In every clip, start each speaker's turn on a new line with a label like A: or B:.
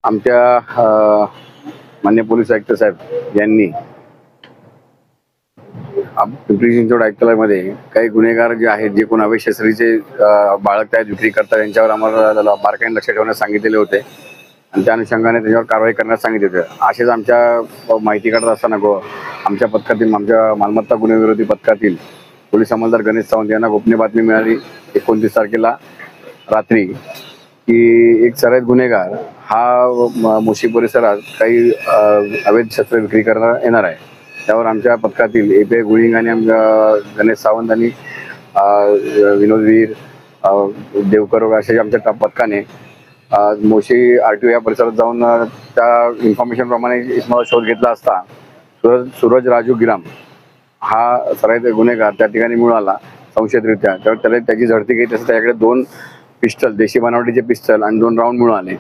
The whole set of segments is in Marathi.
A: आमच्या मान्य पोलीस आयुक्त साहेब यांनी पिंपरी चिंचवड आयुक्तालयामध्ये काही गुन्हेगार जे आहेत, जे कोण अवैध शस्त्रीचे बाळगत आहेत, विक्री करतात, यांच्यावर आम्हाला बारकाईने लक्ष ठेवण्यास सांगितलेले होते आणि त्या अनुषंगाने त्याच्यावर कारवाई करण्यास सांगितले होते. असेच आमच्या माहिती काढत असताना आमच्या पथकातील, आमच्या मालमत्ता गुन्हेविरोधी पथकातील पोलीस अंमलदार गणेश सावंत यांना गोपनीय बातमी मिळाली 29 तारखेला रात्री की एक सराईत गुन्हेगार हा मुशी परिसरात काही अवैध शस्त्र विक्री करण्यात येणार आहे. त्यावर आमच्या पथकातील एपीआय गुळिंग आणि गणेश सावंत आणि विनोदवीर देवकर अशा आमच्या पथकाने मोशी RTO या परिसरात जाऊन त्या इन्फॉर्मेशन प्रमाणे इसमाचा शोध घेतला असता सूरज राजू गिराम हा सराईत गुन्हेगार त्या ठिकाणी मिळाला संशयितरित्या. त्यावर त्याला त्याची झडती घेत असता त्याकडे 2 पिस्टल, देशी बनावटीचे पिस्टल आणि 2 राऊंड मिळाले.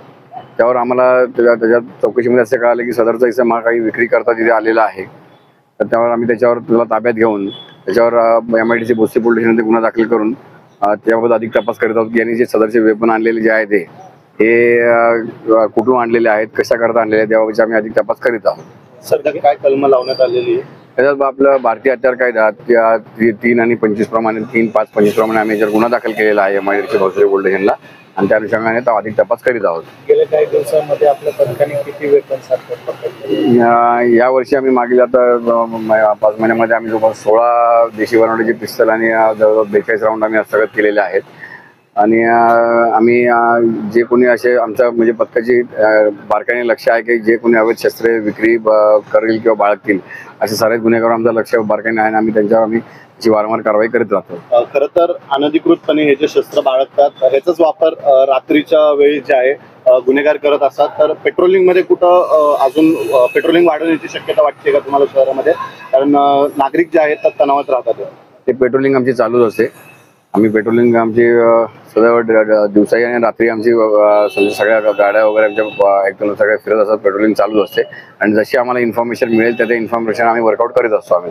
A: त्यावर आम्हाला त्याच्या चौकशीमध्ये असे कळाले की सदरचा इसम हा काही विक्री करता तिथे आलेला आहे. तर त्यावर आम्ही त्याला ताब्यात घेऊन त्याच्यावर MIDC भोसरी पोलीस स्टेशनमध्ये गुन्हा दाखल करून त्याबाबत अधिक तपास करत आहोत की यांनी जे सदरचे वेपन आणलेले जे आहे ते हे कुठून आणलेले आहेत, कशा करता आणलेले आहेत, त्याबाबतचे आम्ही अधिक तपास करीत आहोत.
B: सध्या काय कलम लावण्यात आलेली आहे?
A: त्याच्यात आपलं भारतीय हत्यार कायदा 3 आणि 25 प्रमाणे 3, 5, 25 प्रमाणे आम्ही याच्यावर गुन्हा दाखल केलेला आहे MIDC भोसरी पोलीस स्टेशनला आणि त्या अनुषंगाने अधिक तपास करीत आहोत.
B: गेल्या काही दिवसांमध्ये आपल्या पथकाने किती वेपन सापडले?
A: या वर्षी आम्ही मागील आता 5 महिन्यामध्ये आम्ही जवळपास 16 देशी बनावटीचे पिस्तल आणि जवळजवळ 42 राऊंड आम्ही हस्तगत केलेले आहेत. आणि आम्ही जे कोणी असे आमच्या म्हणजे पथकाची बारकाईने लक्ष आहे की जे कोणी अवैध शस्त्रे विक्री करेल किंवा बाळगतील असे सराईत गुन्हेगार आमचं लक्ष बारकाईने आहे आणि आम्ही त्यांच्यावर वारंवार कारवाई करीत राहतो.
B: खरं तर अनधिकृतपणे हे जे शस्त्र बाळगतात ह्याचाच वापर रात्रीच्या वेळी जे आहे गुन्हेगार करत असतात. तर पेट्रोलिंग मध्ये कुठं अजून पेट्रोलिंग वाढवण्याची शक्यता वाटते का तुम्हाला शहरामध्ये? कारण नागरिक जे आहेत तणावात राहतात.
A: ते पेट्रोलिंग आमची चालूच असते. आम्ही पेट्रोलिंग आमची सदैव दिवसाही आणि रात्री आमची सगळ्या गाड्या वगैरे आमच्या एकदम सगळ्या फिरत असतात. पेट्रोलिंग चालूच असते आणि जशी आम्हाला इन्फॉर्मेशन मिळेल त्या इन्फॉर्मेशन आम्ही वर्कआउट करीत असतो. आम्ही